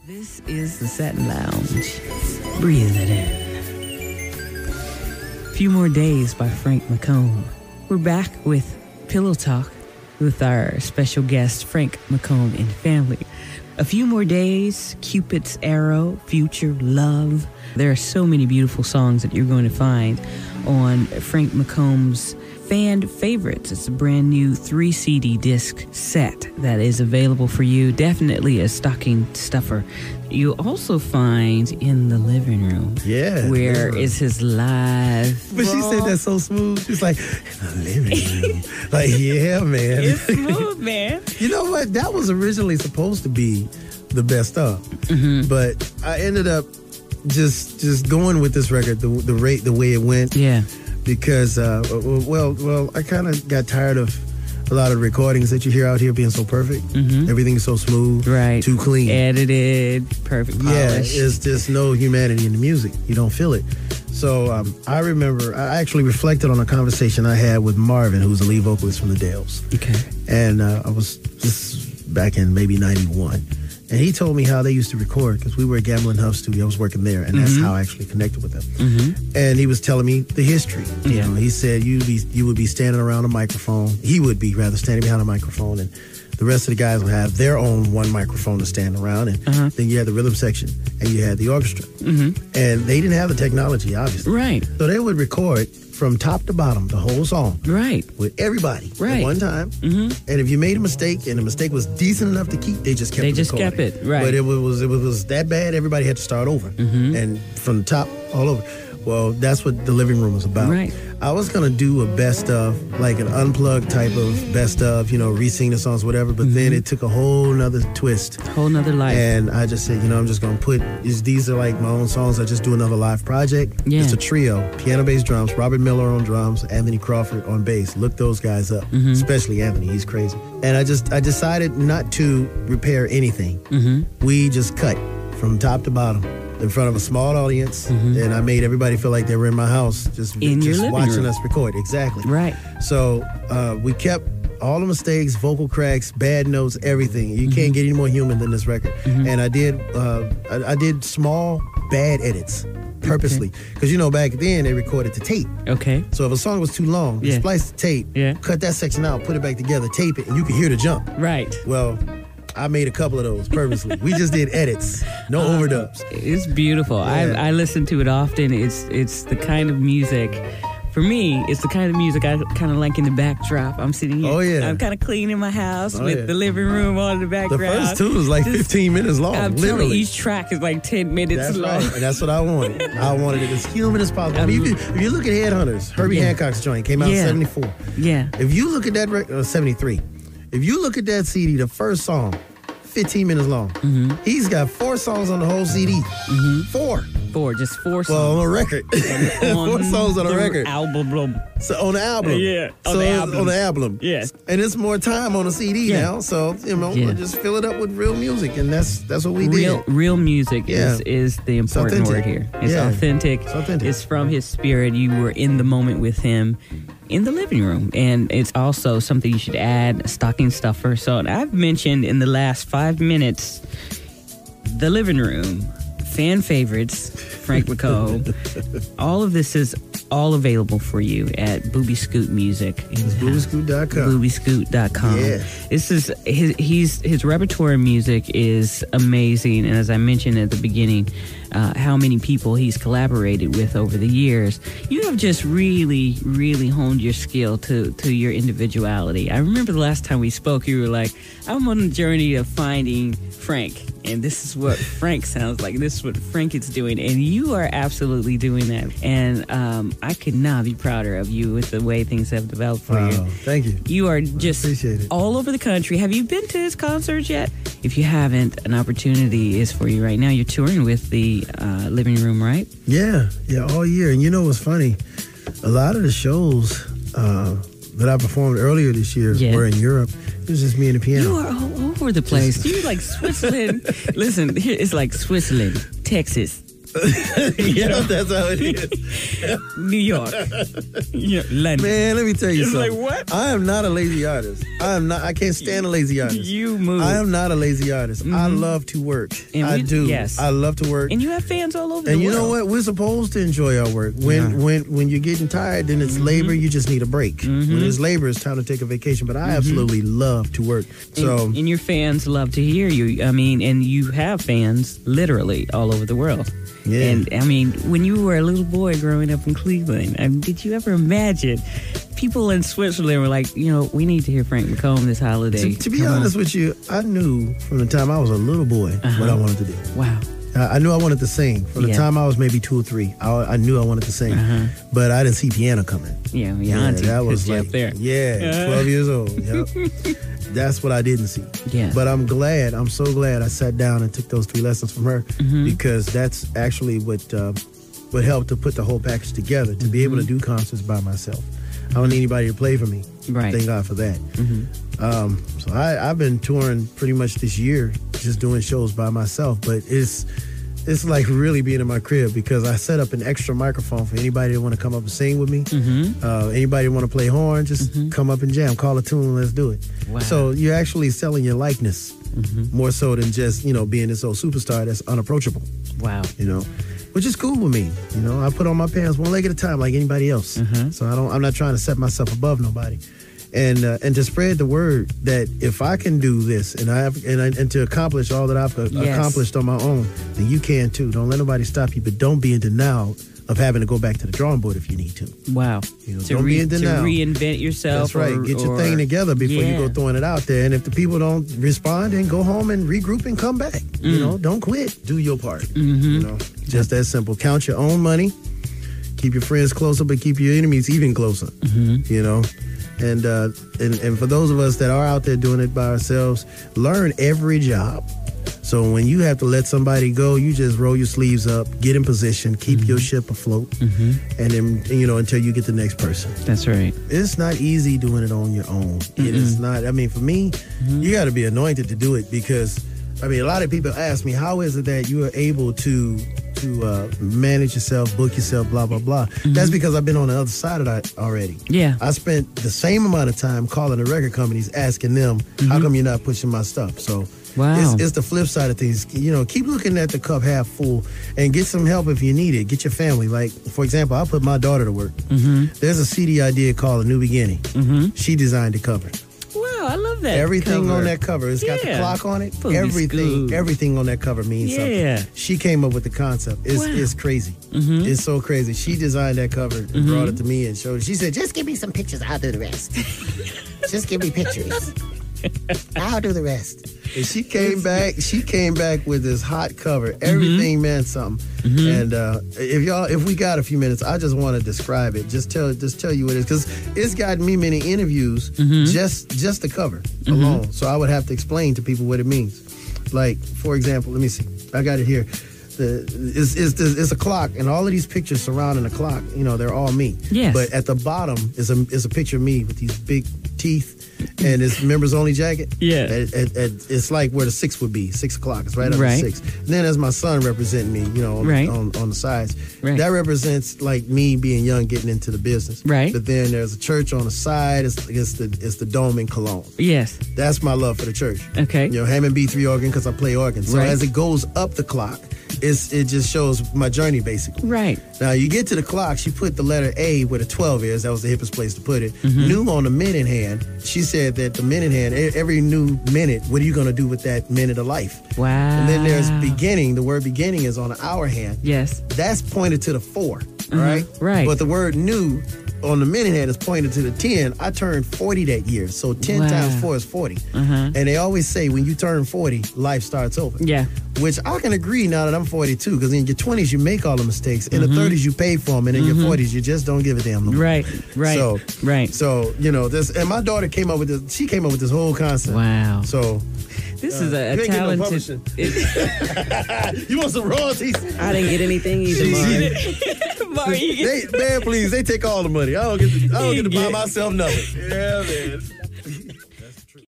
This is the Satin Lounge. Breathe it in. Few More Days by Frank McComb. We're back with Pillow Talk with our special guest, Frank McComb and family. A Few More Days, Cupid's Arrow, Future, Love. There are so many beautiful songs that you're going to find on Frank McComb's Fan Favorites. It's a brand new 3 CD disc set that is available for you. Definitely a stocking stuffer. You also find in the living room. Yeah. Where is his live. But she said that so smooth. She's like, in the living room. Like, yeah, man. It's smooth, man. You know what? That was originally supposed to be the best of. Mm-hmm. But I ended up just going with this record the way it went. Yeah. Because, I kind of got tired of a lot of recordings that you hear out here being so perfect. Mm-hmm. Everything's so smooth. Right. Too clean. Edited, perfect polish. Yeah, it's just no humanity in the music. You don't feel it. So I remember, I actually reflected on a conversation I had with Marvin, who's the lead vocalist from the Dales. Okay. And I was just back in maybe 91. And he told me how they used to record, because we were at Gamble & Huff Studio. I was working there, and that's how I actually connected with them. Mm-hmm. And he was telling me the history. You know, he said you would be standing around a microphone. He would be rather standing behind a microphone, and the rest of the guys would have their own one microphone to stand around, and then you had the rhythm section, and you had the orchestra. Mm-hmm. And they didn't have the technology, obviously. Right. So they would record from top to bottom, the whole song. Right. With everybody. Right. At one time. Mm-hmm. And if you made a mistake and the mistake was decent enough to keep, they just kept it. They just kept it, right. But it was that bad, everybody had to start over. Mm-hmm. And from the top all over. Well, that's what the living room was about. Right. I was going to do a best of, like an unplugged type of best of, re-sing the songs, whatever. But then it took a whole nother twist. Whole nother life. And I just said, I'm just going to put, these are like my own songs. I just do another live project. Yeah. It's a trio, piano, bass, drums, Robert Miller on drums, Anthony Crawford on bass. Look those guys up, especially Anthony. He's crazy. And I decided not to repair anything. Mm-hmm. We just cut from top to bottom in front of a small audience, and I made everybody feel like they were in my house, just watching us record. Exactly. Right. So we kept all the mistakes, vocal cracks, bad notes, everything. You can't get any more human than this record. And I did small bad edits purposely, because back then they recorded to tape. Okay. So if a song was too long, you splice the tape, cut that section out, put it back together, tape it, and you could hear the jump. Right. Well, I made a couple of those purposely. We just did edits, no overdubs. It's beautiful. Yeah. I listen to it often. It's the kind of music, for me, it's the kind of music I kind of like in the backdrop. I'm sitting here. Oh, yeah. I'm kind of cleaning my house with the living room on the background. The first two was like 15 minutes long, I'm literally. telling you, each track is like 10 minutes long. Right. And that's what I wanted. I wanted it as human as possible. I mean, if you look at Headhunters, Herbie Hancock's joint came out in 74. Yeah. If you look at that record, 73. If you look at that CD, the first song, 15 minutes long. Mm-hmm. He's got 4 songs on the whole CD. Mm-hmm. Just 4 songs. Well, on a record. 4 songs on a record. Album. So on the album. Yeah. On the album. Yes. And it's more time on a CD now. So, just fill it up with real music. And that's what we did. Real music is the important word here. It's authentic. It's authentic. It's from his spirit. You were in the moment with him in the living room. And it's also something you should add, a stocking stuffer. So I've mentioned in the last 5 minutes, the living room, fan favorites, Frank McComb. All of this is all available for you at Booby Scoot Music. It's boobyscoot.com. Boobyscoot.com. Yeah. This is his repertoire of music is amazing, and as I mentioned at the beginning, how many people he's collaborated with over the years. You have just really, really honed your skill to your individuality. I remember the last time we spoke, you were like, I'm on a journey of finding Frank, and this is what Frank sounds like. This is what Frank is doing, and you are absolutely doing that. And I could not be prouder of you with the way things have developed for you. Thank you. You are just all over the country. Have you been to his concerts yet? If you haven't, an opportunity is for you right now. You're touring with the living room, right? Yeah, all year. And you know what's funny? A lot of the shows that I performed earlier this year were in Europe. It was just me and the piano. You are all over the place. You're like Switzerland. Listen, here it's like Switzerland, Texas, Yeah, that's how it is. New York. London. Man, let me tell you something. Like, what? I am not a lazy artist. I can't stand a lazy artist. You move. I am not a lazy artist. I love to work. I do. Yes. I love to work. And you have fans all over the world. And you know what? We're supposed to enjoy our work. When you're getting tired, then it's labor. You just need a break. When it's labor, it's time to take a vacation. But I absolutely love to work. So and your fans love to hear you. I mean, and you have fans literally all over the world. Yeah. And I mean, when you were a little boy growing up in Cleveland, did you ever imagine people in Switzerland were like, we need to hear Frank McComb this holiday? To be honest with you, I knew from the time I was a little boy what I wanted to do. Wow. I knew I wanted to sing. From the time I was maybe 2 or 3, I knew I wanted to sing. But I didn't see piano coming. Yeah, auntie that was like, up there. 12 years old. Yep. That's what I didn't see. Yeah. But I'm so glad I sat down and took those 3 lessons from her because that's actually what helped to put the whole package together, to be able to do concerts by myself. I don't need anybody to play for me. Right. Thank God for that. So I've been touring pretty much this year, just doing shows by myself. But it's like really being in my crib because I set up an extra microphone for anybody that want to come up and sing with me. Anybody want to play horn, just come up and jam, call a tune, let's do it. Wow. So you're actually selling your likeness more so than just being this old superstar that's unapproachable. Wow. Which is cool with me. I put on my pants one leg at a time like anybody else. So I'm not trying to set myself above nobody. And to spread the word that if I can do this and to accomplish all that I've accomplished on my own, then you can too. Don't let nobody stop you, but don't be in denial of having to go back to the drawing board if you need to. Wow. Don't be in denial. To reinvent yourself. That's right. Get your thing together before you go throwing it out there. And if the people don't respond, then go home and regroup and come back. Don't quit. Do your part. Just that simple. Count your own money. Keep your friends closer, but keep your enemies even closer. And for those of us that are out there doing it by ourselves, learn every job. So when you have to let somebody go, you just roll your sleeves up, get in position, keep your ship afloat, and then, until you get the next person. That's right. It's not easy doing it on your own. It is not. For me, you got to be anointed to do it because, a lot of people ask me, how is it that you are able to manage yourself, book yourself, blah, blah, blah. That's because I've been on the other side of that already. Yeah. I spent the same amount of time calling the record companies, asking them, how come you're not pushing my stuff? So it's the flip side of things. Keep looking at the cup half full and get some help if you need it. Get your family. Like, for example, I put my daughter to work. There's a CD idea called A New Beginning. She designed the cover. I love that. Everything cover. On that cover. It's got the clock on it. Everything on that cover means something. She came up with the concept. It's crazy. It's so crazy. She designed that cover and brought it to me and showed it. She said, just give me some pictures. I'll do the rest. Just give me pictures. I'll do the rest. And she came back with this hot cover. Everything meant something. And if we got a few minutes, I just want to describe it. Just tell you what it is, because it's gotten me many interviews. Just the cover alone. So I would have to explain to people what it means. Like, for example, let me see. I got it here. It's a clock, and all of these pictures surrounding the clock, they're all me. Yes. But at the bottom is a picture of me with these big teeth and it's members only jacket. Yeah. It's like where the 6 would be, 6 o'clock. It's right under 6. And then there's my son representing me, on the sides. Right. That represents like me being young, getting into the business. Right. But then there's a church on the side. It's the dome in Cologne. Yes. That's my love for the church. Okay. Hammond B3 organ because I play organ. So as it goes up the clock, it just shows my journey, basically. Right. Now, you get to the clock, she put the letter A where the 12 is. That was the hippest place to put it. New on the minute hand. She said that the minute hand, every new minute, what are you going to do with that minute of life? Wow. And then there's beginning. The word beginning is on the hour hand. Yes. That's pointed to the 4, right? Right. But the word new on the minute hand is pointed to the 10. I turned 40 that year. So 10 times 4 is 40. And they always say when you turn 40, life starts over. Yeah. Which I can agree now that I'm 42, because in your 20s you make all the mistakes. In the 30s you pay for them, and in your 40s you just don't give a damn no more. Right. So, this, and my daughter came up with this. She came up with this whole concept. Wow. So this is a talented. You want some royalties? I didn't get anything either, Mari. Man, please, they take all the money. I don't get to buy myself nothing. Yeah, man.